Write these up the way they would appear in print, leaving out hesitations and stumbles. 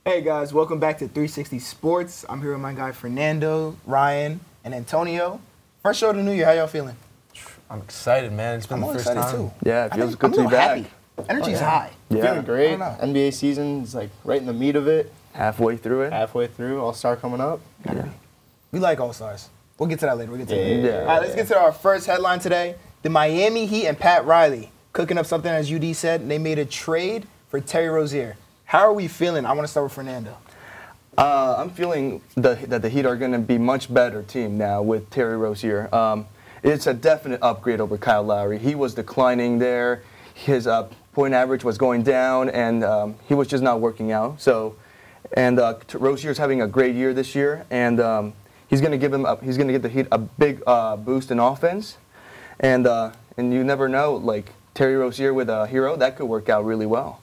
Hey guys, welcome back to 360 Sports. I'm here with my guy Fernando, Ryan, and Antonio. First show of the new year. How y'all feeling? I'm excited, man. It's been the first time. Too. Yeah, it feels good to be back. Happy. Energy's high. Yeah. Feeling great. NBA season's like right in the meat of it. Halfway through it. Halfway through. All-Star coming up. Yeah. We like All-Stars. We'll get to that later. Yeah. All right, let's get to our first headline today. The Miami Heat and Pat Riley cooking up something, as UD said. They made a trade for Terry Rozier. How are we feeling? I want to start with Fernando. I'm feeling that the Heat are going to be much better team now with Terry Rozier. It's a definite upgrade over Kyle Lowry. He was declining there. His point average was going down, and he was just not working out. So, and Rozier's having a great year this year, and he's going to give the Heat a big boost in offense, and you never know, like Terry Rozier with a hero, that could work out really well.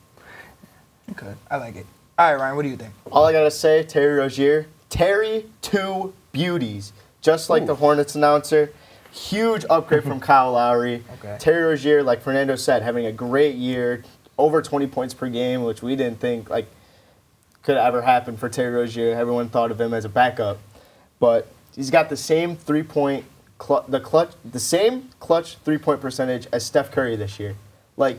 Okay, I like it. All right, Ryan, what do you think? All I gotta say, Terry Rozier, Terry two beauties, just like the Hornets announcer. Huge upgrade from Kyle Lowry. Okay. Terry Rozier, like Fernando said, having a great year, over 20 points per game, which we didn't think like could ever happen for Terry Rozier. Everyone thought of him as a backup, but he's got the same the same clutch 3-point percentage as Steph Curry this year. Like.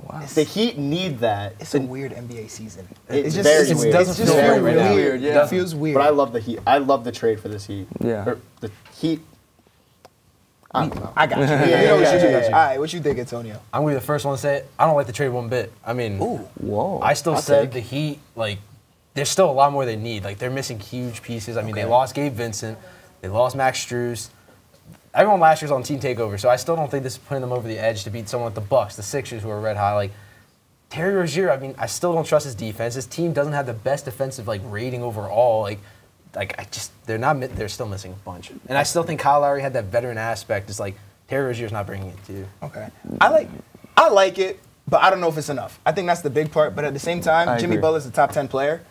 Wow. The Heat need that. It's a weird NBA season. It's very weird. It doesn't feel very weird. Yeah. It feels weird. But I love the Heat. I love the trade for this Heat. Yeah. Or the Heat. I don't know. I got you. Yeah, You know what you yeah, do. yeah. All right, what you think, Antonio? I'm going to be the first one to say it. I don't like the trade one bit. I mean, Whoa. I still I'll said take. the Heat, like, there's still a lot more they need. Like, they're missing huge pieces. I mean, they lost Gabe Vincent. They lost Max Strus. Everyone last year was on Team Takeover, so I still don't think this is putting them over the edge to beat someone like the Bucks, the Sixers, who are red hot. Like, Terry Rozier, I mean, I still don't trust his defense. His team doesn't have the best defensive rating overall. They're still missing a bunch. And I still think Kyle Lowry had that veteran aspect. It's like Terry Rozier's not bringing it to you. Okay. I like it, but I don't know if it's enough. I think that's the big part. But at the same time, I Jimmy agree. Butler's a top 10 player.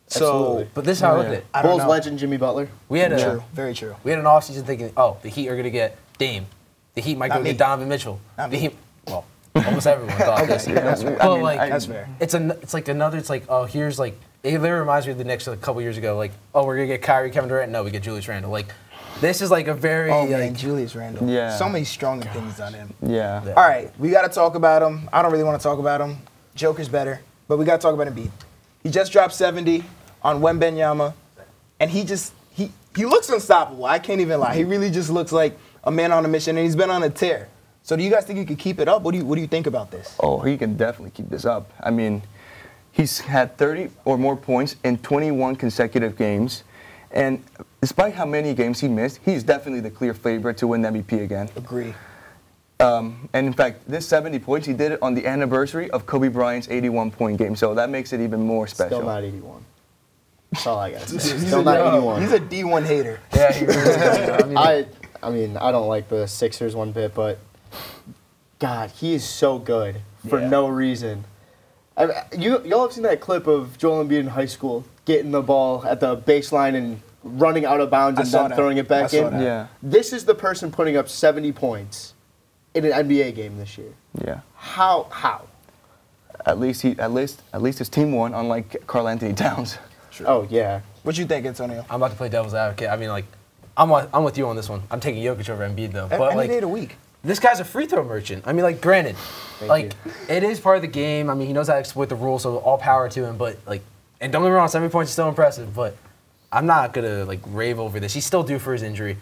So Absolutely. But this is how I look at it. I don't Bulls know. legend Jimmy Butler. We had True. Very true. We had an offseason thinking, oh, the Heat are going to get Dame. The Heat might Not go me. get Donovan Mitchell. Not the me. Heat, well, almost everyone thought this. that's fair. But That's fair. It's like, oh, here's like, it literally reminds me of the Knicks a couple years ago. Like, oh, we're going to get Kyrie, Kevin Durant. No, we get Julius Randle. Like, this is like a very, Oh, man, Julius Randle. Yeah. So many strong opinions on him. Yeah. All right, we got to talk about him. I don't really want to talk about him. Joker's better, but we got to talk about Embiid. He just dropped 70 on Wembenyama, and he looks unstoppable. I can't even lie. He really just looks like a man on a mission, and he's been on a tear. So do you guys think he could keep it up? What do you think about this? Oh, he can definitely keep this up. I mean, he's had 30 or more points in 21 consecutive games. And despite how many games he missed, he's definitely the clear favorite to win the MVP again. Agree. And in fact, this 70 points, he did it on the anniversary of Kobe Bryant's 81-point game. So that makes it even more special. Still not 81. That's all I got to say. Still not 81. He's a D1 hater. Yeah, he really is. I mean, I don't like the Sixers one bit, but God, he is so good for no reason. Y'all have seen that clip of Joel Embiid in high school getting the ball at the baseline and running out of bounds and then throwing it back in? Yeah. This is the person putting up 70 points in an NBA game this year. Yeah. How? At least his team won, unlike Karl Anthony Towns. Oh, yeah. What you think, Antonio? I'm about to play devil's advocate. I mean, like, I'm with you on this one. I'm taking Jokic over Embiid, though. But, Any like, day of the week. this guy's a free throw merchant. I mean, like, granted, it is part of the game. I mean, he knows how to exploit the rules, so all power to him. But, like, and don't get me wrong, 70 points is still impressive, but I'm not going to, like, rave over this. He's still due for his injury.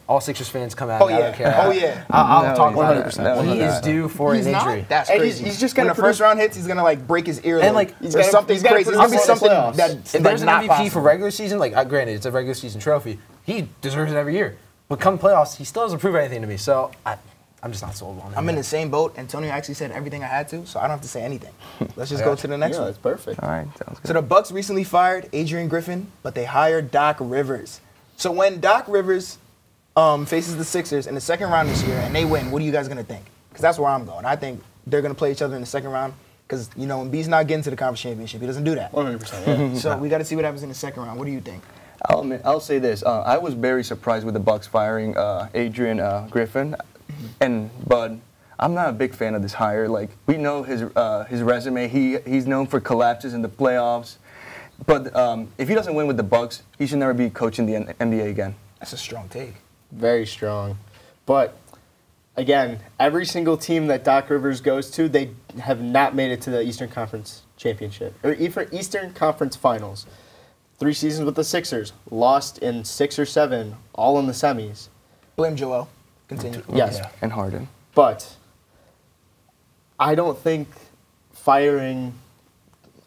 All Sixers fans come out. Oh, I yeah. don't care. Oh, yeah. I'll No, talk about 100%. it. No, He is due for an injury. That's And crazy. he's just when gonna the first round hits, he's gonna like break his earlobe. And, like, he's There's gotta- something he's gotta crazy. put There's himself something in the playoffs. that's If there's an not MVP possible. for regular season, like, granted, it's a regular season trophy. He deserves it every year. But come playoffs, he still doesn't prove anything to me. So I'm just not sold on him. I'm in the same boat. Antonio actually said everything I had to, so I don't have to say anything. Let's just go to the next Yeah, one. that's perfect. All right, sounds So good. the Bucks recently fired Adrian Griffin, but they hired Doc Rivers. So when Doc Rivers faces the Sixers in the second round this year and they win, what are you guys gonna think? Because that's where I'm going. I think they're gonna play each other in the second round. Because Embiid's not getting to the conference championship. He doesn't do that. 100%. Yeah. So we got to see what happens in the second round. What do you think? I'll say this. I was very surprised with the Bucks firing Adrian Griffin, but I'm not a big fan of this hire. Like, we know his resume. He's known for collapses in the playoffs, But if he doesn't win with the Bucks, he should never be coaching the NBA again. That's a strong take. Very strong. But again, every single team that Doc Rivers goes to, they have not made it to the Eastern Conference Championship or Eastern Conference Finals. 3 seasons with the Sixers, lost in 6 or 7, all in the semis. Blame Joel. Continue. Yes. Yeah. And Harden. But I don't think firing,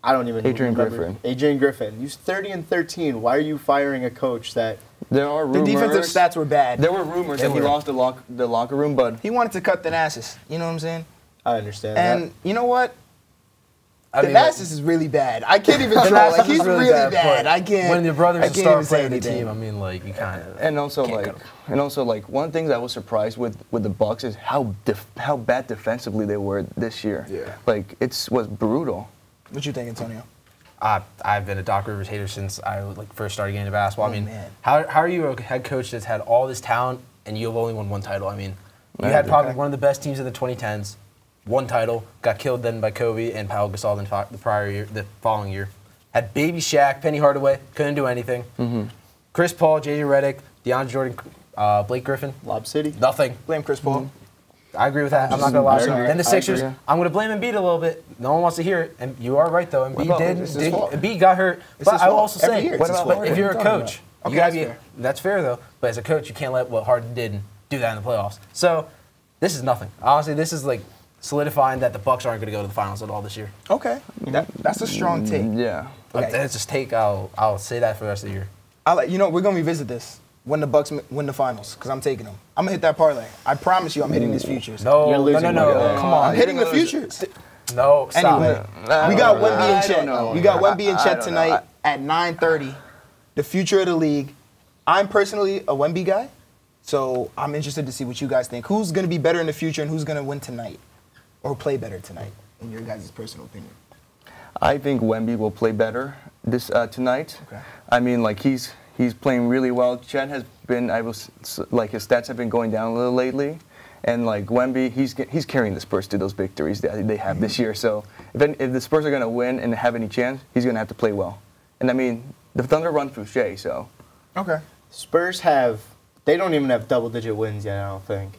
I don't even Adrian remember. Griffin. Adrian Griffin. He's 30-13. Why are you firing a coach that... There are The rumors. defensive stats were bad. There were rumors that he lost the locker room, but He wanted to cut Thanasis. You know what I'm saying? I understand And that. you know what? I mean, Thanasis is really bad. I can't even troll. Thanasis Like, he's is really but bad. I can't. When your brother's I a can't star even say player of the anything. team, I mean, like, you kind of. and also Can't like one thing that I was surprised with the Bucks is how bad defensively they were this year. Yeah. Like was brutal. What you think, Antonio? I've been a Doc Rivers hater since I first started getting into basketball. I mean, man. how are you a head coach that's had all this talent and you have only won 1 title? I mean, you had probably one of the best teams in the 2010s, 1 title, got killed then by Kobe and Pau Gasol the following year. Had baby Shaq, Penny Hardaway, couldn't do anything. Mm-hmm. Chris Paul, J.J. Redick, DeAndre Jordan, Blake Griffin, Lob City? nothing. Blame Chris Paul. I agree with that. I'm not gonna lie. I agree. Then the Sixers, I agree. I'm gonna blame Embiid a little bit. No one wants to hear it, and you are right though. Embiid about- did. it's his fault. Embiid got hurt, It's but his I will fault. also Every say, year it's his fault. but What if are you're you a talking coach, about? Okay, you gotta that's be. fair. That's fair though. But as a coach, you can't let what Harden did and do that in the playoffs. So this is nothing. Honestly, this is like solidifying that the Bucks aren't gonna go to the finals at all this year. Okay. That's a strong take. Yeah. Okay. That's just take. I'll say that for the rest of the year. You know, we're going to revisit this when the Bucks win the finals because I'm taking them. I'm going to hit that parlay. I promise you I'm hitting these futures. No, You're no, losing no, money. no. Come on. I'm hitting the futures. No, stop. Anyway, I we don't got know. Wemby and I Chet. don't know. We got Wemby and I Chet don't tonight know. at 9:30. The future of the league. I'm personally a Wemby guy, so I'm interested to see what you guys think. Who's going to be better in the future and who's going to win tonight or play better tonight, in your guys' personal opinion? I think Wemby will play better this tonight. Okay. I mean, like he's playing really well. Chet has been, his stats have been going down a little lately, and like Wemby, he's carrying the Spurs to those victories that they have this year. So if the Spurs are going to win and have any chance, he's going to have to play well. And I mean, the Thunder run through Shea, so. Okay. Spurs they don't even have double-digit wins yet, I don't think.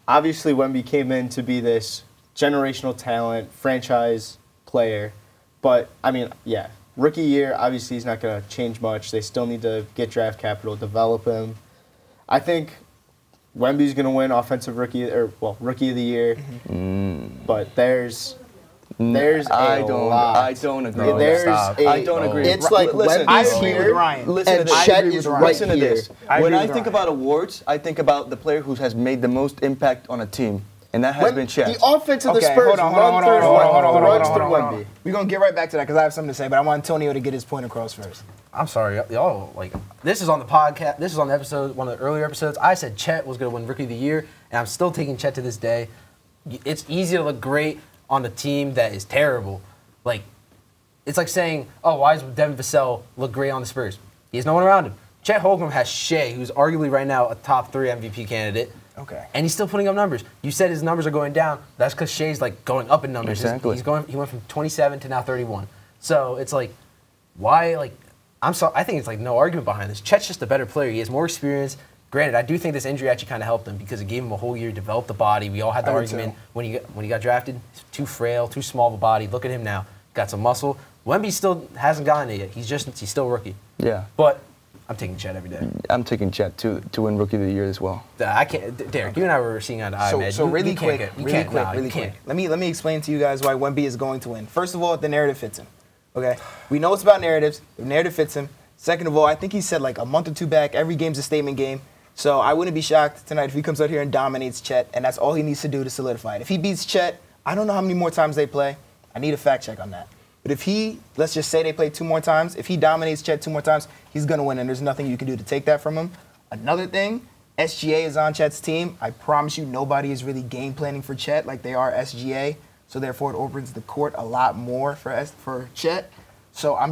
Obviously, Wemby came in to be this generational talent, franchise player. But, I mean, yeah, rookie year, obviously he's not going to change much. They still need to get draft capital, develop him. I think Wemby's going to win rookie of the year. But there's a lot. I don't agree. No, with There's that. stop. I don't agree. It's like Listen, I Wemby's agree with here, Ryan. Listen and to this. Chet agree is with right Listen to here. this. I When agree I with think Ryan. about awards, I think about the player who has made the most impact on a team, and that has been Chet. The offense of the Okay, Spurs hold on. runs through Wemby. We're going to get right back to that because I have something to say, but I want Antonio to get his point across first. I'm sorry, y'all. Like, this is on the podcast. This is on the episode, one of the earlier episodes. I said Chet was going to win Rookie of the Year, and I'm still taking Chet to this day. It's easy to look great on a team that is terrible. Like, it's like saying, oh, why does Devin Vassell look great on the Spurs? He has no one around him. Chet Holmgren has Shea, who's arguably right now a top 3 MVP candidate. Okay. And he's still putting up numbers. You said his numbers are going down. That's because Shea's like going up in numbers. Exactly. He went from 27 to now 31. So it's like, why? Like, I think it's like no argument behind this. Chet's just a better player. He has more experience. Granted, I do think this injury actually kind of helped him because it gave him a whole year to develop the body. We all had the I do argument too. when he got drafted. He's too frail, too small of a body. Look at him now. Got some muscle. Wemby still hasn't gotten it yet. He's still a rookie. Yeah. But I'm taking Chet every day. I'm taking Chet to win Rookie of the Year as well. I can't. Derrick, you and I were seeing eye to eye, man. So really quick. Can't. Let me explain to you guys why Wemby is going to win. First of all, the narrative fits him. Okay, we know it's about narratives. The narrative fits him. Second of all, I think he said like a month or two back, every game's a statement game. So I wouldn't be shocked tonight if he comes out here and dominates Chet, and that's all he needs to do to solidify it. If he beats Chet, I don't know how many more times they play. I need a fact check on that. But if let's just say they play 2 more times, if he dominates Chet 2 more times, he's going to win, and there's nothing you can do to take that from him. Another thing, SGA is on Chet's team. I promise you nobody is really game planning for Chet like they are SGA, so therefore it opens the court a lot more for Chet. So I'm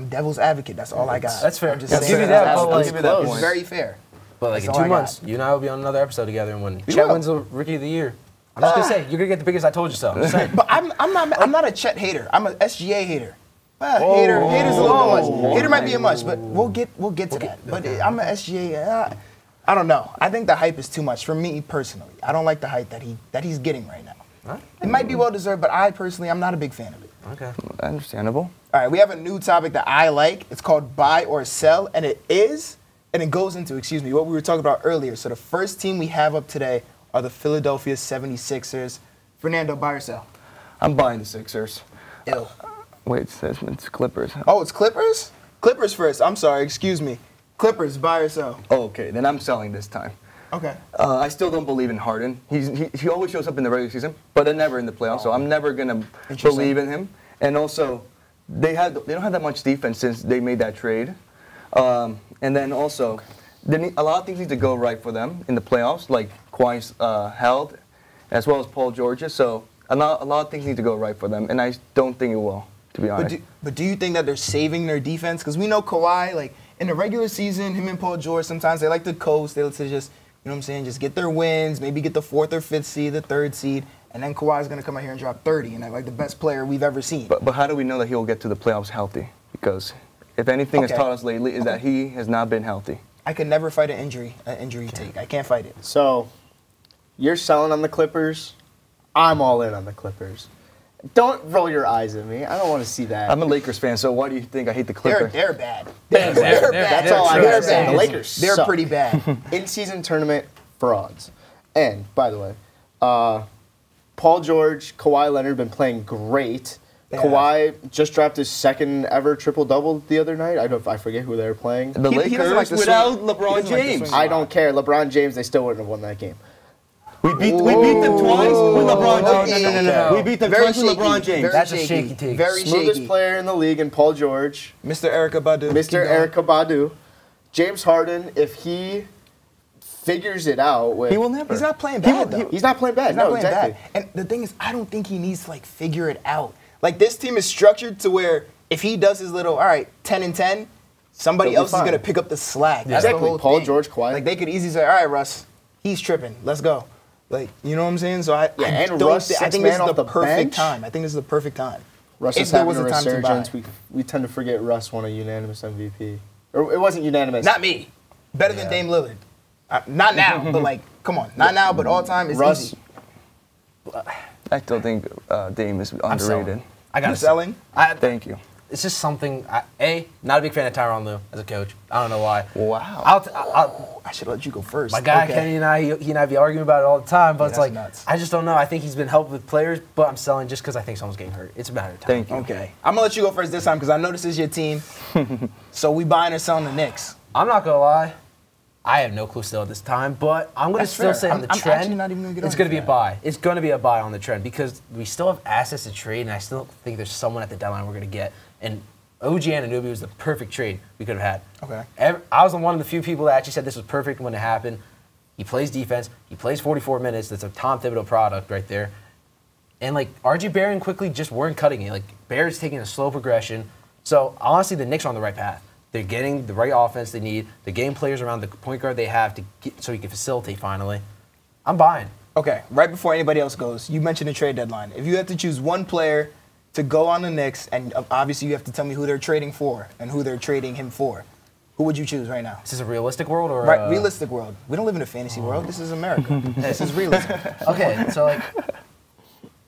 devil's advocate. That's all I got. That's fair. I'm just I'll saying give you that's that, but advocate. like, It's give you that it's point. very fair. But like That's in all 2 I got. months, you and I will be on another episode together, and when We Chet will. wins the Rookie of the Year, I'm just gonna say you're gonna get the biggest I told you so. I'm just saying. But I'm not a Chet hater. I'm a SGA hater. Hater's a little bit much. Hater might be a much, but we'll get to that. But I'm an SGA. I don't know. I think the hype is too much for me personally. I don't like the hype that he's getting right now. It might be well deserved, but I'm not a big fan of it. Okay. Understandable. All right, we have a new topic that I like. It's called buy or sell, and it goes into, what we were talking about earlier. So the first team we have up today are the Philadelphia 76ers. Fernando, buy or sell? I'm buying the Sixers. Ew. Wait, it's Clippers. Oh, it's Clippers? Clippers first. I'm sorry, excuse me. Clippers, buy or sell? Oh, okay, then I'm selling this time. Okay. I still don't believe in Harden. He always shows up in the regular season, but then never in the playoffs. So I'm never gonna believe in him. And also, they don't have that much defense since they made that trade. And then also, a lot of things need to go right for them in the playoffs, like Kawhi's health, as well as Paul George's. So a lot of things need to go right for them, and I don't think it will, to be honest. But do you think that they're saving their defense? Because we know Kawhi, like in the regular season, him and Paul George, sometimes they like to coast. They like to just, you know what I'm saying, just get their wins, maybe get the 4th or 5th seed, the 3rd seed, and then Kawhi's going to come out here and drop 30, and like the best player we've ever seen. But how do we know that he'll get to the playoffs healthy? Because if anything has taught us lately is that he has not been healthy. I could never fight an injury take. I can't fight it. So, you're selling on the Clippers. I'm all in on the Clippers. Don't roll your eyes at me. I don't want to see that. I'm a Lakers fan, so why do you think I hate the Clippers? They're bad. They're bad. That's all I gotta say. The Lakers They're suck. pretty bad. In-season tournament frauds. And, by the way, Paul George, Kawhi Leonard been playing great. Yeah. Kawhi just dropped his 2nd ever triple-double the other night. I forget who they were playing. The He Lakers doesn't like the without swing. LeBron He doesn't like the James. swing. I don't care. LeBron James, they still wouldn't have won that game. We beat them twice with LeBron James. No. We beat them Very twice with shaky. LeBron James. Very That's a shaky. shaky take. Very Smoothest shaky. player in the league in Paul George. Mr. Erica Badu. Mr. Erica Badu. James Harden, if he figures it out with... He will never. He's not playing bad, though. He's not playing bad. He's not No, playing exactly. bad. And the thing is, I don't think he needs to, like, figure it out. Like, this team is structured to where if he does his little, all right, 10 and 10, somebody He'll be else is fine. going to pick up the slack. Yeah. That's the Exactly. whole Paul thing. George, Kawhi. Like, they could easily say, all right, Russ, he's tripping. Let's go. Like, you know what I'm saying? So I and don't Russ, thi- I six think this man is off the the perfect bench? time. I think this is the perfect time. Russ If is there having was a a time to buy. resurgence. We tend to forget Russ won a unanimous MVP. Or it wasn't unanimous. Not me. Better than Dame Lillard. Not now, but like, come on. Not now, but all time is Russ, easy. I still think Dame is underrated. I got You're selling? Thank you. It's just something. Not a big fan of Tyronn Lue as a coach. I don't know why. Wow. I should let you go first. My guy Okay. Kenny and I be arguing about it all the time, but Yeah, it's that's like nuts. I just don't know. I think he's been helped with players, but I'm selling just because I think someone's getting hurt. It's a matter of time. Thank you. Okay. I'm going to let you go first this time because I know this is your team. So we buying or selling the Knicks? I'm not gonna lie. I have no clue still at this time, but I'm gonna That's still fair. say on the I'm trend, actually not even gonna get it's on gonna be that. a buy. It's gonna be a buy on the trend because we still have assets to trade, and I still think there's someone at the deadline we're gonna get. And OG Anunoby was the perfect trade we could have had. Okay. I was one of the few people that actually said this was perfect when it happened. He plays defense. He plays 44 minutes. That's a Tom Thibodeau product right there. And like RJ Barrett and Quickly just weren't cutting it. Like Barrett's taking a slow progression. So honestly, the Knicks are on the right path. They're getting the right offense they need. The game players around the point guard they have to get, so he can facilitate finally. I'm buying. Okay. Right before anybody else goes, you mentioned the trade deadline. If you had to choose one player to go on the Knicks, and obviously you have to tell me who they're trading for and who they're trading him for, who would you choose right now? Is this a realistic world or Right, realistic world. We don't live in a fantasy world. This is America. This is realism. Okay, so like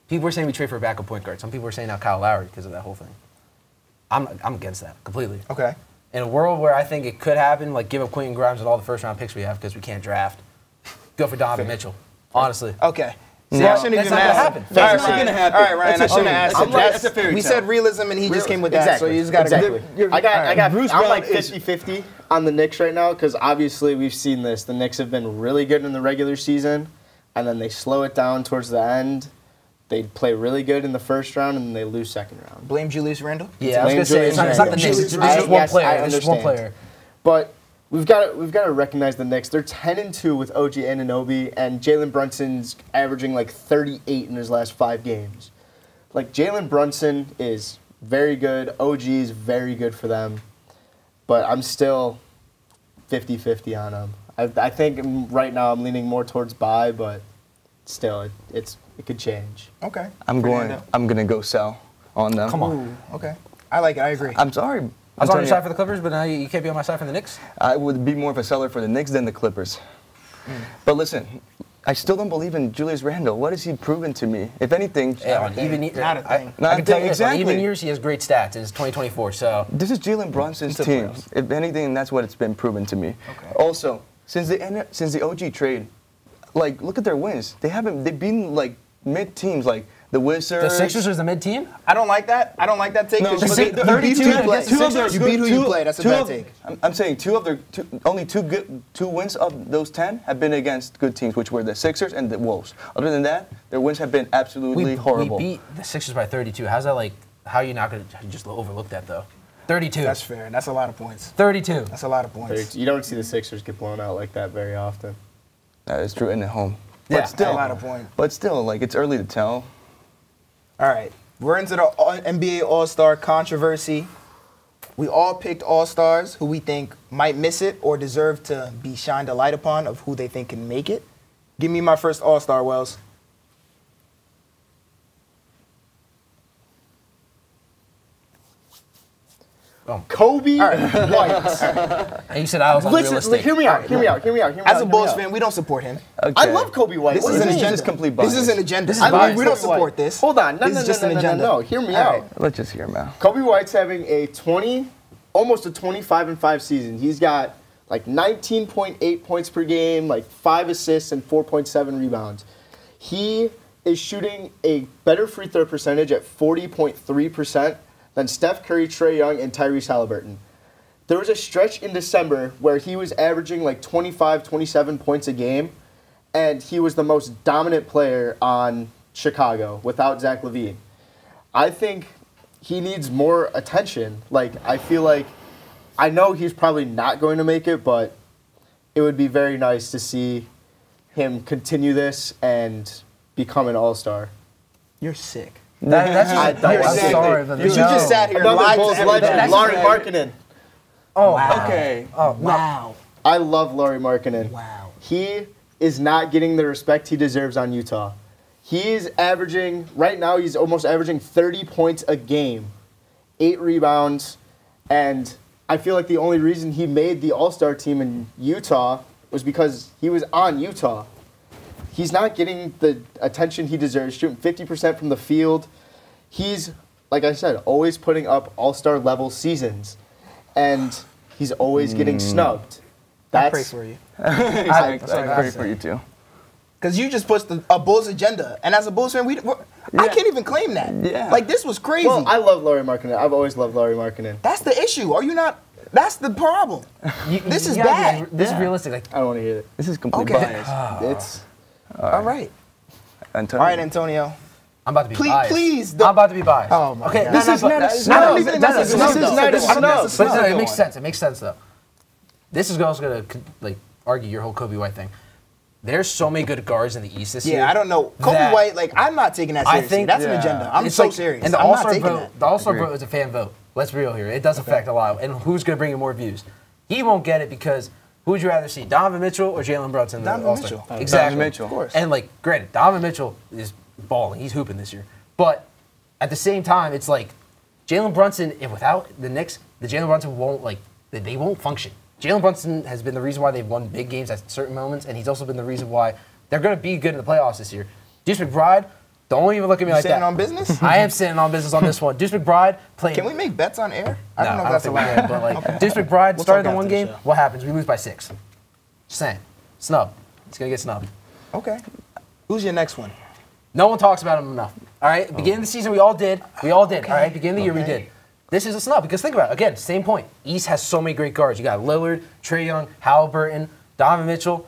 people were saying we trade for a backup point guard. Some people were saying now Kyle Lowry because of that whole thing. I'm against that completely. Okay. In a world where I think it could happen, like give up Quentin Grimes and all the first round picks we have because we can't draft, go for Donovan Mitchell. Honestly. Okay. See, No, I shouldn't that's even not gonna ask. happen. That's not gonna happen. All right, Ryan, I That's a- shouldn't have asked. that's a- that's a fairy We tale. said realism, and he just came with that, so you just got to Exactly. go. I got. Bruce I'm Brown like is- 50-50 on the Knicks right now because obviously we've seen this. The Knicks have been really good in the regular season, and then they slow it down towards the end. They play really good in the first round, and then they lose second round. Blame Julius Randle? Yeah, I was Blame gonna say it's not the Julius Knicks. It's Randle. just one Yes, player. I It's just one understand. player. But we've got to recognize the Knicks. They're 10-2 with OG Anunoby, and Jalen Brunson's averaging like 38 in his last 5 games. Like Jalen Brunson is very good. OG is very good for them, but I'm still 50-50 on him. I think right now I'm leaning more towards buy, but still it could change. Okay. I'm Fernando? gonna go sell on them. Come on. Ooh, okay. I like it. I agree. I'm sorry. I was on your side for the Clippers, but now you can't be on my side for the Knicks? I would be more of a seller for the Knicks than the Clippers. But listen, I still don't believe in Julius Randle. What has he proven to me? If anything, on even not a thing. I can tell you this, on exactly. even years, he has great stats, and it's 2024, so. This is Jalen Brunson's It's the team. playoffs. If anything, that's what it's been proven to me. Okay. Also, since the OG trade, like, look at their wins. They've been like mid teams, like the Wizards. The Sixers was the mid-team? I don't like that. I don't like that take. No, because but you beat 32 who you play. against the Sixers? You beat who you play. That's a bad take. I'm saying only two wins of those 10 have been against good teams, which were the Sixers and the Wolves. Other than that, their wins have been absolutely horrible. We beat the Sixers by 32. How's that like, how are you not going to just overlook that, though? 32. That's fair. That's a lot of points. 32. That's a lot of points. You don't see the Sixers get blown out like that very often. That is true, in the home. Yeah, But still, a lot of points. But still, like, it's early to tell. All right. We're into the NBA All-Star controversy. We all picked All-Stars who we think might miss it or deserve to be shined a light upon of who they think can make it. Give me my first All-Star, Wells. Kobe White. And you said I was Listen, unrealistic. hear me out. As a Bulls fan, we don't support him. Okay. I love Kobe White. This What is do an you mean? agenda. This is complete bias. This is an agenda. This is I mean, bias. we don't Kobe White. support this. Hold on. This is just an agenda. No. Hear me All out. right. Let's just hear him out. Kobe White's having almost a 25-5 season. He's got like 19.8 points per game, like 5 assists and 4.7 rebounds. He is shooting a better free throw percentage at 40.3% than Steph Curry, Trae Young, and Tyrese Halliburton. There was a stretch in December where he was averaging like 25, 27 points a game, and he was the most dominant player on Chicago without Zach LaVine. I think he needs more attention. Like, I feel like, I know he's probably not going to make it, but it would be very nice to see him continue this and become an all-star. You're sick. That's just, You're I'm sick. sorry, but You just sat here and Another lied to Bulls everybody. legend, Lauri Markkanen. Oh, Wow. Okay. Oh, Wow. I love Lauri Markkanen. Wow. He is not getting the respect he deserves on Utah. He's averaging, right now, he's almost averaging 30 points a game, 8 rebounds, and I feel like the only reason he made the All-Star team in Utah was because he was on Utah. He's not getting the attention he deserves, shooting 50% from the field. He's, like I said, always putting up All-Star level seasons, and he's always getting snubbed. I pray for you. I That's all I pray gotta for say. you too. Because you just pushed a Bulls agenda. And as a Bulls fan, I can't even claim that. Yeah. Like, this was crazy. Well, I love Lauri Markkanen. I've always loved Lauri Markkanen. That's the issue. Are you not? That's the problem. This is bad. This is Yeah. realistic. Like, I don't want to hear it. This is complete Okay. bias. It's All right. Antonio. All right, Antonio. I'm about to be Please- biased. please I'm don't- about to be biased. Oh, my okay, God. no, This no, is but- not a no, snub. no, This is that's not a a snub. snub. This is though. not a But snub. it makes sense though. This is also gonna like argue your whole Kobe White thing. There's so many good guards in the East this year. Yeah, I don't know. Kobe that White, like, I'm not taking that I seriously. think That's an yeah. agenda. I'm it's so like- serious. And the I'm not All-Star taking vote, that. the All-Star Agreed. vote is a fan vote. Let's be real here. It does affect a lot. And who's gonna bring in more views? He won't get it because who would you rather see, Donovan Mitchell or Jalen Brunson? in the Donovan All-Star? Mitchell. Exactly. Donovan Mitchell. Of course. And like, granted, Donovan Mitchell is balling. He's hooping this year. But at the same time, it's like Jalen Brunson. If without the Knicks, the Jalen Brunson won't they won't function. Jalen Brunson has been the reason why they've won big games at certain moments, and he's also been the reason why they're going to be good in the playoffs this year. Deuce McBride, don't even look at me like Standing that. on business? I am sitting on business on this one. Deuce McBride played. Can we make bets on air? I No, don't know if that's think we allowed. can, but like Deuce McBride We'll started talk the one after the game. show. What happens? We lose by 6. Just saying. Snub. He's going to get snubbed. Okay. Who's your next one? No one talks about him enough. All right? Beginning of the season, we all did. All right? Beginning of the year, we Okay. did. This is a snub because think about it. Again, same point. East has so many great guards. You got Lillard, Trae Young, Halliburton, Donovan Mitchell.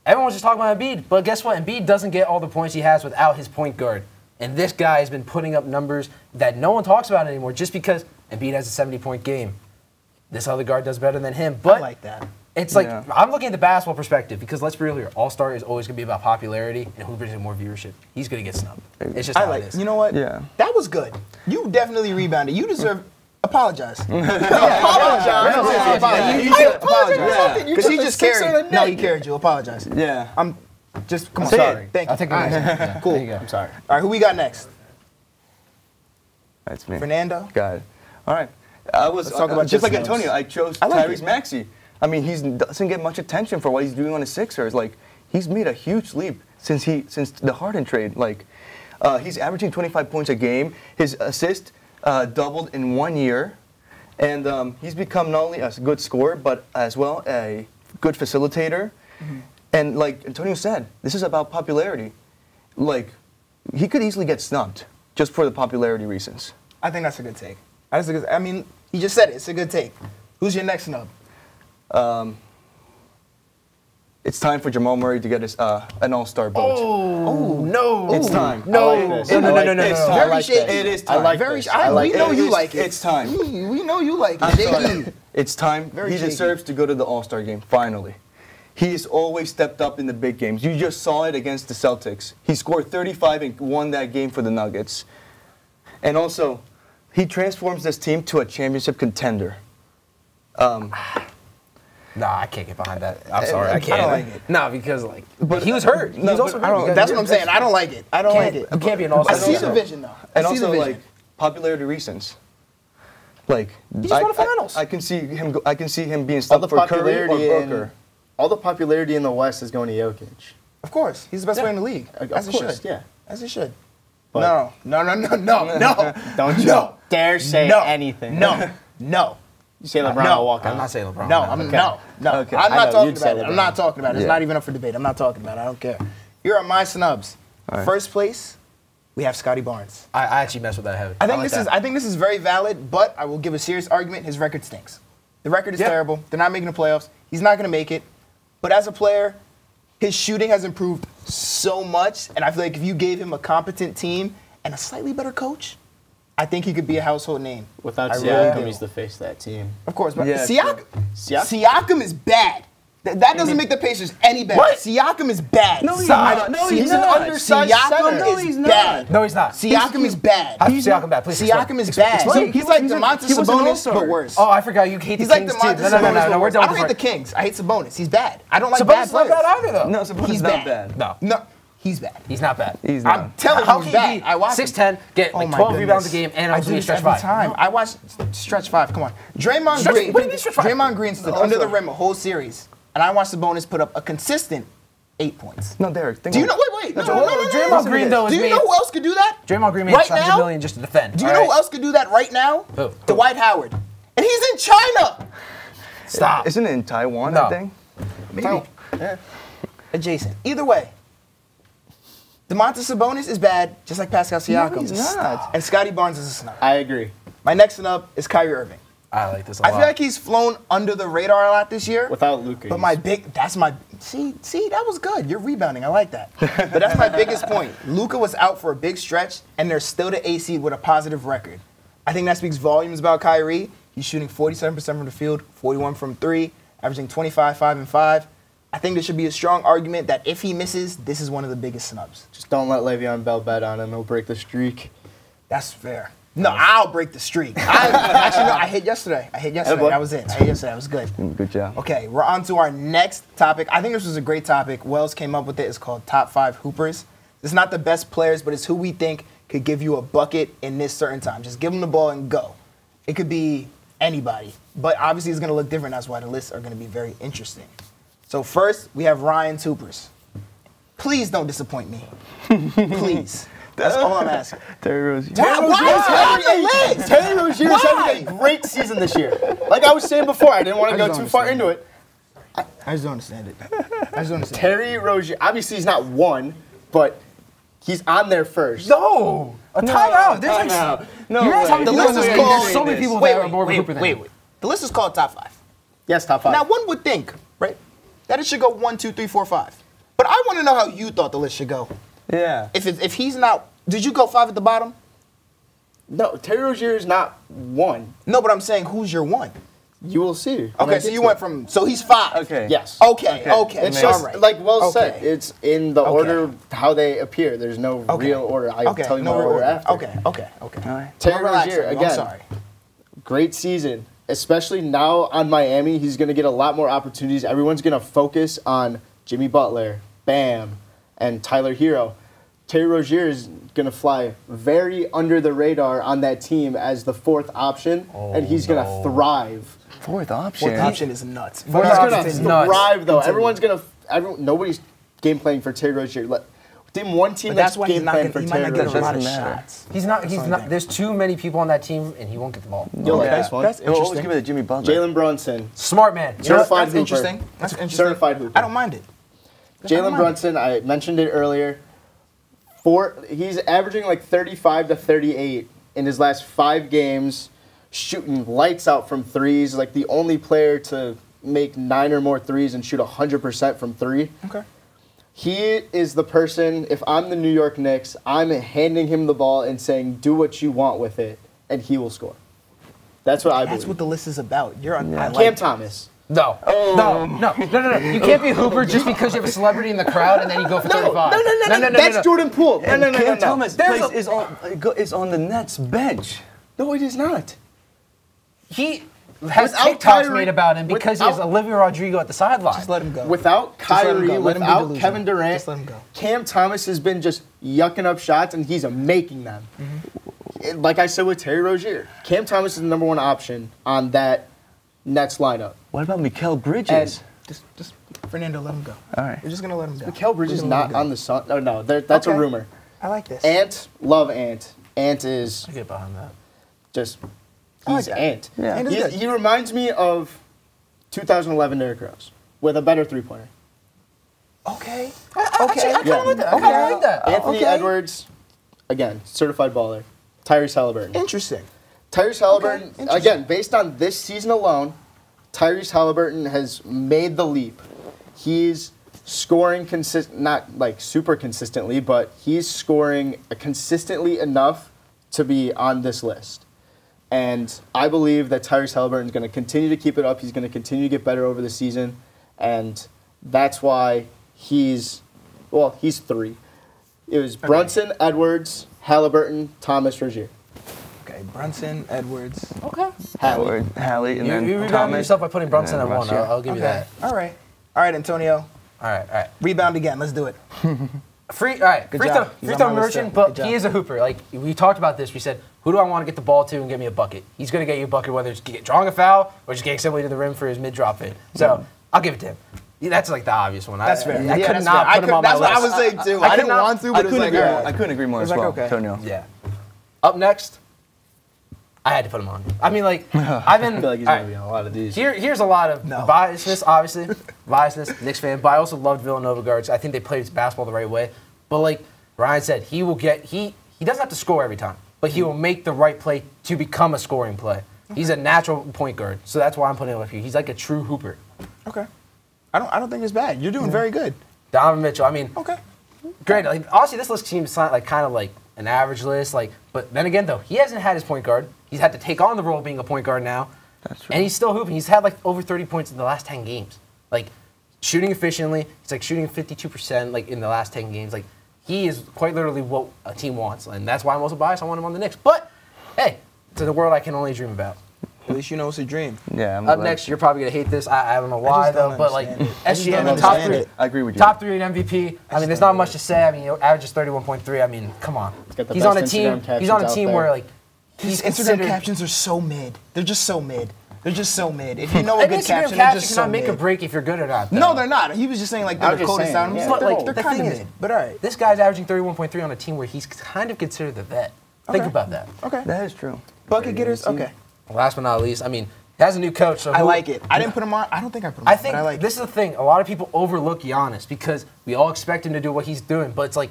Everyone's just talking about Embiid, but guess what? Embiid doesn't get all the points he has without his point guard. And this guy has been putting up numbers that no one talks about anymore just because Embiid has a 70-point game. This other guard does better than him. But I like that. it's like, Yeah. I'm looking at the basketball perspective because let's be real here. All-Star is always going to be about popularity and who brings in more viewership. He's going to get snubbed. It's just I how like it is. You know what? Yeah. That was good. You definitely rebounded. You deserve. Apologize. apologize. Apologize. Because he just Six on the carried. No, net. he carried you. Apologize. Yeah. I'm just. Come on. Say Sorry. it. Thank you. I think it makes sense. Yeah. Cool. There you go. I'm sorry. All right, who we got next? That's me. Fernando? Got it. All right. I was Let's talk about just like Justin Antonio. Fields. I chose I like Tyrese it. Maxey. I mean, he doesn't get much attention for what he's doing on the Sixers. Like, he's made a huge leap since the Harden trade. Like, he's averaging 25 points a game. His assist doubled in 1 year, and he's become not only a good scorer but as well a good facilitator. Mm-hmm. And like Antonio said, this is about popularity. Like, he could easily get snubbed just for the popularity reasons. I think that's a good take. I mean, he just said it. It's a good take. Who's your next snub? It's time for Jamal Murray to get his an All-Star vote. Oh, no. It's time. No. I like this. No, no, I no, like no, no, this. no, no. I Very like shaky. this. It is I time. like Very. this. I We like know this. you like it. It's time. We know you like I'm it. sorry. Shaky. It's time. Very He shaky. deserves to go to the All-Star game, finally. He's always stepped up in the big games. You just saw it against the Celtics. He scored 35 and won that game for the Nuggets. And also, he transforms this team to a championship contender. Nah, I can't get behind that. I'm sorry, I I can't. don't like it. Nah, because like, but he was hurt. He was also I don't, hurt. that's what I'm saying. I don't like it. I don't like it. You can't be an I all-star. see the vision though. And I see the also, vision. like, popularity reasons. Like, He just won a finals. I can see him. I can see him being All the stuck for Curry or popularity Booker. all the popularity in the West is going to Jokic. Of course, he's the best player in the league. As it should. yeah. As it should. But- No. Don't you No. dare say No. anything. No. You say LeBron, No. I'll walk out. I'm not saying LeBron. No, Okay. no. Okay. I'm I not know, talking you'd say about it. I'm LeBron. not talking about it. It's Yeah. not even up for debate. I'm not talking about it. I don't care. Here are my snubs. All right. First place, we have Scotty Barnes. I actually mess with that heavy. I think like this that. is very valid, but I will give a serious argument. His record stinks. The record is Yeah. terrible. They're not making the playoffs. He's not going to make it. But as a player, his shooting has improved so much, and I feel like if you gave him a competent team and a slightly better coach, I think he could be a household name. Without I really Siakam, do. he's the face of that team. Of course, but Yeah, Siakam is bad. That doesn't make the Pacers any better. What? Siakam is bad. No, he's Siakam- not. No, he's he's an not. undersized Siakam center. No, is he's not. bad. No, he's not. Siakam is bad. How's Siakam bad? Please explain. Siakam is bad. Explain. He's like He was DeMontis an Sabonis, all-star. but worse. Oh, I forgot you hate He's the like Kings DeMontis too. Sabonis, No, but we're worse. done I with don't hate this the Kings. I hate Sabonis. He's bad. I don't like Sabonis bad is not players. bad either, though. No, Sabonis He's is not bad. bad. No, He's bad. he's not bad. He's not. I'm telling How you, he's can bad. he I watch 6'10", get like 12 rebounds a game, and I also do be a this stretch every five? time. I watch stretch five. Come on, Draymond Stretch- Green. what do you mean stretch five? Draymond Green stood under the rim a whole series, and I watched Sabonis put up a consistent 8 points. No, Derrick. Think Do you about know? it. Wait. No. Draymond Green though Do is you know made. who else could do that? Draymond Green made Right $100 now? million just to defend. Do you know who else could do that right now? Who? Dwight Howard, and he's in China. Stop. Isn't it in Taiwan? No. I think. Maybe. Yeah. Adjacent. Either way. DeMontis Sabonis is bad, just like Pascal Siakam. he's not. And Scotty Barnes is a snub. I agree. My next snub is Kyrie Irving. I like this a I lot. feel like he's flown under the radar a lot this year. Without Luka. But see, that was good. You're rebounding. I like that. But that's my biggest point. Luka was out for a big stretch, and they're still the A seed with a positive record. I think that speaks volumes about Kyrie. He's shooting 47% from the field, 41 from three, averaging 25, 5, and 5. I think there should be a strong argument that if he misses, this is one of the biggest snubs. Just don't let Le'Veon Bell bet on him. He'll break the streak. That's fair. No, I'll break the streak. Actually, no, I hit yesterday. boy. That was it. I hit yesterday. That was good. Good job. Okay, we're on to our next topic. I think this was a great topic. Wells came up with it. It's called Top 5 Hoopers. It's not the best players, but it's who we think could give you a bucket in this certain time. Just give them the ball and go. It could be anybody. But obviously it's going to look different. That's why the lists are going to be very interesting. So first, we have Ryan's Hoopers. Please don't disappoint me. Please. That's all I'm asking. Terry Rozier. Why is Harry a list? Terry Rozier is having a great season this year. Like I was saying before, I didn't want to I go just too don't far understand into it. I just don't understand it. I just don't understand. Terry Rozier, obviously he's not one, but he's on there first. No, a timeout. There's like Timeout. No You're not way. talking The to list people is that- called- there's so many people Wait, that are more of a hooper than him. wait. The list is called Top 5. Yes, top 5. Now, one would think, right, that it should go 1, 2, 3, 4, 5. But I want to know how you thought the list should go. Yeah. If he's not, did you go 5 at the bottom? No, Terry Rozier is not one. No, but I'm saying who's your 1? You will see. Okay, so you went from, so he's 5. Okay. Yes. Okay. It's just, all right. like Will said, Okay. it's in the Okay. order how they appear. There's no Okay. real order. I'll tell you no my real order after. Okay. All right. Terry Well, relax Rozier, on you. again, I'm sorry. great season. Especially now on Miami, he's going to get a lot more opportunities. Everyone's going to focus on Jimmy Butler, Bam, and Tyler Hero. Terry Rozier is going to fly very under the radar on that team as the fourth option, and he's going to thrive. Fourth option. Fourth option is nuts. He's going to thrive, though. Everyone's going to. Nobody's game playing for Terry Rozier. Name one team that's game playing for Terry Rozier. He might not get a lot of shots. He's not. There's too many people on that team, and he won't get the ball. You'll like this one. That's He'll always interesting. give it to Jimmy Butler. Jalen Brunson. Smart man. Certified That's hooper. interesting. That's interesting. Certified hooper. I don't mind it. Jalen Brunson, I mentioned it earlier. He's averaging like 35 to 38 in his last 5 games, shooting lights out from threes. Like the only player to make 9 or more threes and shoot 100% from 3. Okay. He is the person, if I'm the New York Knicks, I'm handing him the ball and saying, do what you want with it, and he will score. That's what I believe. That's what the list is about. You're on. I like Cam it. Thomas. No. No. You can't be a hooper just because you have a celebrity in the crowd and then you go for 35. No. That's Jordan Poole. No. Cam Thomas is on the Nets bench. No, it is not. He has Without TikToks Kyrie- made about him because he has without- Olivia Rodrigo at the sideline. Just let him go. Without let him Kyrie, go. Let him be without delusional. Kevin Durant, Just let him go. Cam Thomas has been just yucking up shots, and he's making them. Like I said with Terry Rozier, Cam Thomas is the number 1 option on that Nets lineup. What about Mikal Bridges? Just Fernando, let him go. All right. We're just gonna let him go. Mikal Bridges is We're gonna let not him on the Sun. No, that's a Okay. rumor. go. I like this. Ant, love Ant. Ant is I get behind that. just, I like he's that. Ant. Yeah. Ant is good. He reminds me of 2011 Derrick Rose with a better 3-pointer. Okay. I kind of like that. I like that. Anthony Okay. Edwards, again, certified baller. Tyrese Halliburton. Interesting. Tyrese Halliburton, interesting. again, based on this season alone, Tyrese Halliburton has made the leap. He's scoring not like super consistently, but he's scoring consistently enough to be on this list. And I believe that Tyrese Halliburton is going to continue to keep it up. He's going to continue to get better over the season. And that's why he's 3. It was Brunson, Edwards, Halliburton, Thomas, Rozier. Okay, Brunson, Edwards. Okay. Hallie, and then You rebounded Thomas. yourself by putting Brunson at and then 1. Rozier. I'll give you Okay. that. All right, Antonio. All right. Rebound again. Let's do it. Free job. throw He's on throw my list, merchant, too. but Good job. he is a hooper. Like we talked about this, we said, who do I want to get the ball to and get me a bucket? He's going to get you a bucket, whether it's drawing a foul or just getting simply to the rim for his mid-drop hit. So I'll give it to him. Yeah, that's like the obvious one. That's fair. I Yeah, could that's not fair. put him on my That's list. what I was saying too. I didn't want to, but it was like, I couldn't agree more It was as like, well, okay. Antonio. Yeah. Up next, I had to put him on. I mean, like, I've been. I feel like he's all going to be on a lot of these. Here's a lot of No. biasness, obviously. Biasness, Knicks fan. But I also loved Villanova guards. I think they played basketball the right way. But like Ryan said, he doesn't have to score every time, but he will make the right play to become a scoring play. He's a natural point guard, so that's why I'm putting him up here. He's like a true hooper. Okay. I don't think it's bad. You're doing very good. Donovan Mitchell, I mean, Okay. great. Like, honestly, this list seems like kind of like an average list. Like, but then again, though, he hasn't had his point guard. He's had to take on the role of being a point guard now. That's true. And he's still hooping. He's had like over 30 points in the last 10 games. Like, shooting efficiently. He's like shooting 52% like in the last 10 games. Like, he is quite literally what a team wants. And that's why I'm also biased. I want him on the Knicks. But, hey, it's a world I can only dream about. At least you know it's a dream. Yeah, I'm Up glad. next, you're probably going to hate this. I don't know why, just don't though. But, like, understand it. I just SGA, don't top understand 3. it. I agree with you. Top 3 in MVP. I mean, there's not much to say. I mean, he averages 31.3. I mean, come on. got the He's on a best team. Instagram He's on a captions team out where there. like he's These Instagram considered. captions are so mid. They're just so mid. They're just so mid. If you know a An good Instagram caption, they're caption just cannot so make mid. or break if you're good or not. though. No, they're not. He was just saying like I'm they're the just coldest saying, out. I'm yeah. just like But, they're the kind of thing is, mid. But all right. This guy's averaging 31.3 on a team where he's kind of considered the vet. Think Okay. about that. Okay. That is true. Bucket getters. Okay. Last but not least, I mean, he has a new coach. So I who- like it. I didn't put him on. I don't think I put him on. I think but I like this is the thing. A lot of people overlook Giannis because we all expect him to do what he's doing, but it's like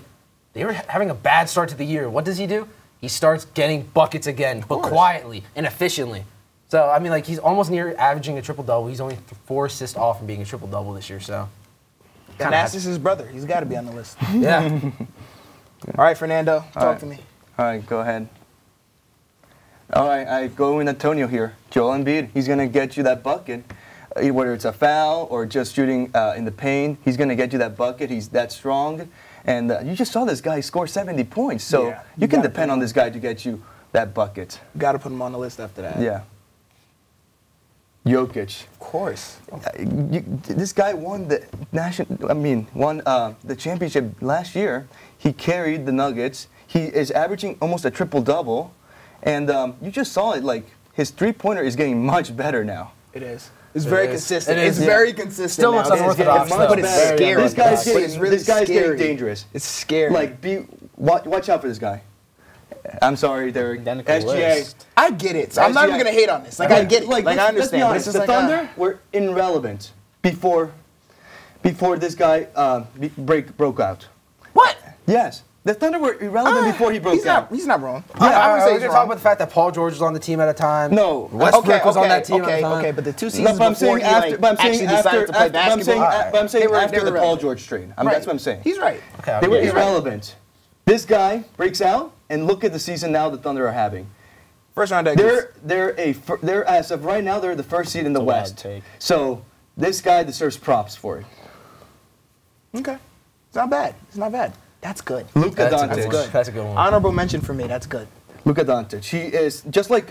they were having a bad start to the year. What does he do? He starts getting buckets again, but course. quietly and efficiently. So, I mean, like, he's almost near averaging a triple-double. He's only 4 assists off from being a triple-double this year, so. And that's just his brother. He's got to be on the list. Yeah. All right, Fernando, talk to me. All right, go ahead. All right, I go with Antonio here. Joel Embiid, he's going to get you that bucket. Whether it's a foul or just shooting in the paint, he's going to get you that bucket. He's that strong. And you just saw this guy score 70 points. So Yeah, you can gotta depend on this guy to get you that bucket. Got to put him on the list after that. Yeah. Jokic. Of course. This guy won the the championship last year. He carried the Nuggets. He is averaging almost a triple-double, and you just saw it. Like his three-pointer is getting much better now. It is. It's very consistent. It is, It's very consistent. Still looks unorthodox, though. but it's scary. This guy's But it's really getting scary. dangerous. It's scary. Like, watch out for this guy. I'm sorry, Derrick. Identical SGA. list. I get it. So I'm not even gonna hate on this. Like I get it. Like I Let's be understand. But honest, it's just the like, Thunder were irrelevant before this guy broke out. What? Yes, the Thunder were irrelevant before he broke out. He's not wrong. I would say he's we're going to wrong. talk about the fact that Paul George was on the team at a time. No. Westbrook was on that team at a time. Okay, but the 2 No, seasons but I'm before saying he after, like, but I'm actually saying decided after, to play but I'm saying, basketball. but I'm saying They were after the Paul relevant. George trade. Right. That's what I'm saying. He's right. Okay, They were he's right. irrelevant. This guy breaks out, and look at the season now the Thunder are having. First round exit. They're as of right now they're the first seed in the That's a wild West. take. So this guy deserves props for it. Okay. It's not bad. It's not bad. That's good. Luka That's a Doncic. good one. That's a good one. Honorable mention for me. That's good. Luka Doncic. He is just like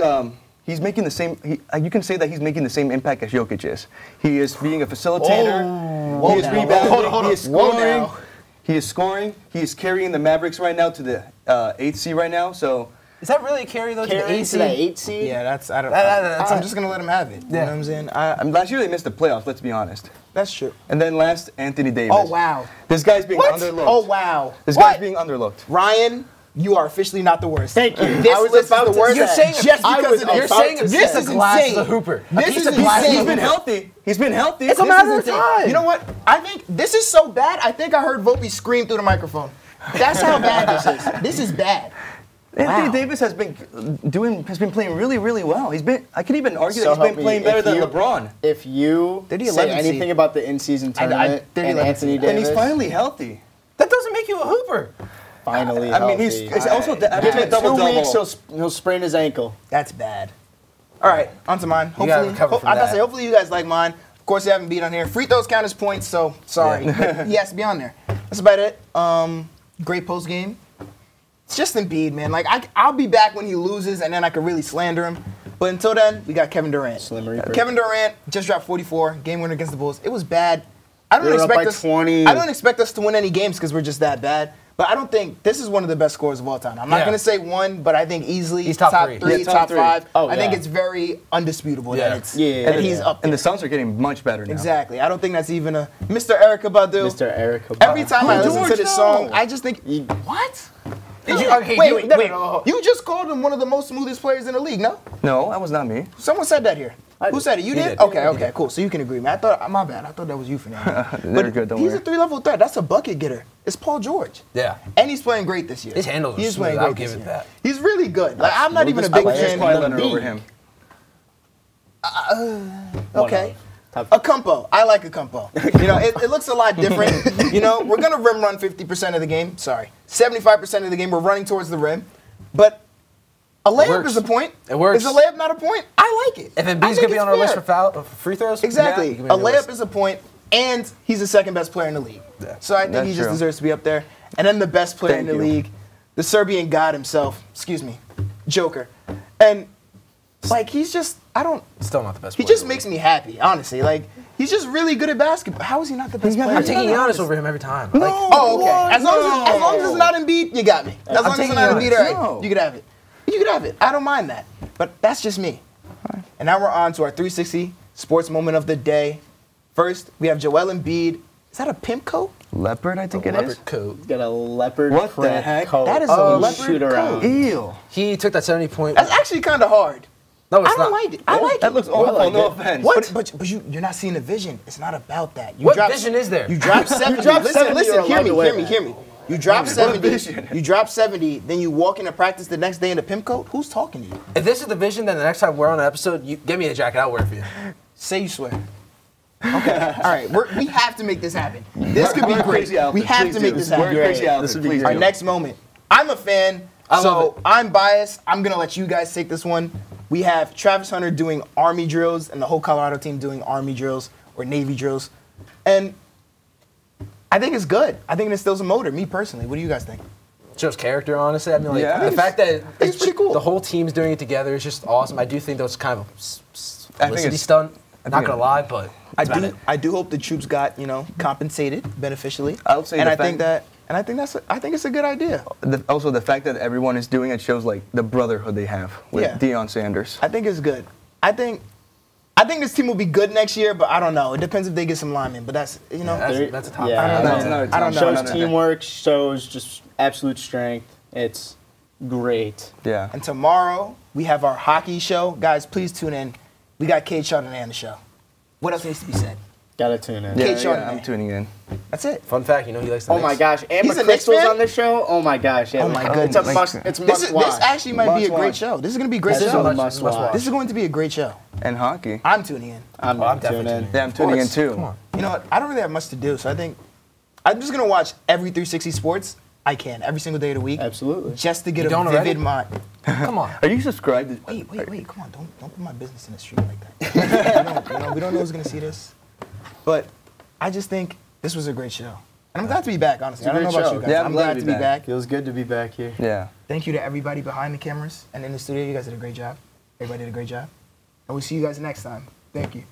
he's making the same. You can say that he's making the same impact as Jokic is. He is being a facilitator. He is now. rebounding. Hold on. He is Whoa scoring. now. He is scoring. He is carrying the Mavericks right now to the 8th seed right now. So Is that really a carry, though, to the Carrying 8 to the seed? 8 seed? Yeah, that's I don't. That's I'm a- just gonna let him have it. You know what I'm saying? I mean, last year they missed the playoffs. Let's be honest. That's true. And then last, Anthony Davis. Oh wow. This guy's being What? underlooked. Oh wow. This What? guy's being underlooked. Ryan, you are officially not the worst. Thank you. This I was list is about the to worst. say. You're saying just I because was of this. You're about saying to this This is is a glass insane. the hooper. This He's is a glass insane. He's been healthy. He's been healthy. It's a This matter is of insane. time. You know what? I think this is so bad. I think I heard Volpe scream through the microphone. That's how bad this is. This is bad. Anthony Wow. Davis has been playing really, really well. I could even argue So that he's help been me, playing better if than you- LeBron. If you They're the say 11th anything seed. about the in-season tournament they're the and 11th Anthony seed. Davis, And he's finally healthy. That doesn't make you a hooper. finally I mean, healthy. it's also after a In 2 double-double. weeks, he'll sprain his ankle. That's bad. All right, on to mine. You gotta Hopefully, recover from I gotta that. say, hopefully you guys like mine. Of course, you haven't beat on here. Free throws count as points, so sorry. But he has to be on there. That's about it. Great post game. It's just Embiid, man. Like I'll be back when he loses, and then I can really slander him. But until then, we got Kevin Durant. Slim Reaper. Kevin Durant just dropped 44, game winner against the Bulls. It was bad. I don't We were up expect by us. 20. I don't expect us to win any games because we're just that bad. But I don't think this is one of the best scores of all time. I'm not Yeah. going to say one, but I think easily He's top three. three, Yeah, top top three. 5. Oh, I think yeah. it's very undisputable Yeah. that it's Yeah. that he's up there. And the Suns are getting much better now. Exactly. I don't think that's even a Mr. Erica Badu. Mr. Eric. Every time I Oh, listen to George, this no. song, I just think, You- what? Did you- okay, wait, you- wait, no, wait. no, no. You just called him one of the most smoothest players in the league, no? No, that was not me. Someone said that here. Who did. said it? You He did? did. Okay, He okay, did. cool. So you can agree, man. My bad. I thought that was you, Fernando. They're good, don't he's worry. a 3-level threat. That's a bucket getter. It's Paul George. Yeah. And he's playing great this year. His handles are He's smooth. playing I'll great give this it year. that. He's really good. Like I'm not even a big players fan. Kawhi in the Leonard over league. him. Okay. Top- Acampo. I like Acampo. You know, it looks a lot different. You know, we're going to rim run 50% of the game. Sorry. 75% of the game, we're running towards the rim. But a layup works. is a point. It works. Is a layup not a point? I like it. If I Embiid's think going to be it's on our list fair. for free throws? Exactly. Yeah, you can A be on the layup list. is a point, and he's the second best player in the league. Yeah. So I think That's he just true. deserves to be up there. And then the best player Thank in the you. league, the Serbian god himself, Joker. And like he's just, Still not the best he player just in the makes me happy, honestly. Like he's just really good at basketball. How is he not the best player? league. I'm taking Giannis over him every time. No. Like, Oh, okay. What? As long as it's not Embiid, you got me. As long as it's taking not Giannis. Embiid, all right, No. you could have it. You could have it. I don't mind that. But that's just me. And now we're on to our 360 sports moment of the day. First, we have Joel Embiid. Is that a pimp coat? Leopard, I think it is. leopard coat. He's got a leopard What the print heck? coat. That is a leopard shoot around. coat. Ew. He took that 70-point. That's actually kind of hard. No, it's I don't not. like it. I like it. That looks awful, like no it. offense. What? But you're not seeing the vision. It's not about that. You What vision is there? You drop 70. You drop 70, listen, you're hear allowed me, to wear hear me, that. hear me. You drop 70. vision? You drop 70, then you walk into practice the next day in a pimp coat? Who's talking to you? If this is the vision, then the next time we're on an episode, you give me a jacket. I'll wear it for you. Say you swear. Okay. All right. We have to make this happen. This could be Wear great. crazy outfits, We have please to make do. this Wear happen. crazy outfits, This would be please Our do. next moment. I'm a fan, I love so it. I'm biased. I'm going to let you guys take this one. We have Travis Hunter doing Army drills and the whole Colorado team doing Army drills or Navy drills. And I think it's good. I think it instills a motor, me personally. What do you guys think? Shows character, honestly. I mean, like Yeah. the fact that it's pretty cool. the whole team's doing it together is just awesome. I do think that was kind of a I think publicity it's- stunt. Not gonna lie, but I do hope the troops got compensated beneficially. I would say and the I fact- think that. And I think it's a good idea. Also, the fact that everyone is doing it shows like the brotherhood they have with Deion Sanders. I think it's good. I think this team will be good next year, but I don't know. It depends if they get some linemen. But that's that's a top. Yeah, I don't know. Shows teamwork, shows just absolute strength. It's great. Yeah. And tomorrow we have our hockey show. Guys, please tune in. We got Kate Chardonnay on the show. What else needs to be said? Gotta tune in. Kate Chardonnay. I'm tuning in. That's it. Fun fact, he likes the Oh Knicks. my gosh, and He's a Knicks McCullough's fan? on the show. Oh my gosh, yeah. Oh my goodness. It's a must. It's a must watch. This actually might be a Must great watch. show. This is going to be a great This is show. a must watch. This is going to be a great show. And hockey. I'm tuning in. I'm definitely tuning in. tuning in. Yeah, I'm tuning in course. too. Come on. You know what? I don't really have much to do, so I think I'm just going to watch every 360 Sports I can, every single day of the week. Absolutely. Just to get You a don't already? vivid mind. Come on. Are you subscribed? Wait, come on. Don't put my business in the street like that. We don't know who's going to see this. But I just think this was a great show. And I'm glad to be back, honestly. I don't know It's a about great you show. guys. Yeah, I'm glad to be back. Feels good to be back here. Yeah. Thank you to everybody behind the cameras and in the studio. You guys did a great job. Everybody did a great job. And we'll see you guys next time. Thank you.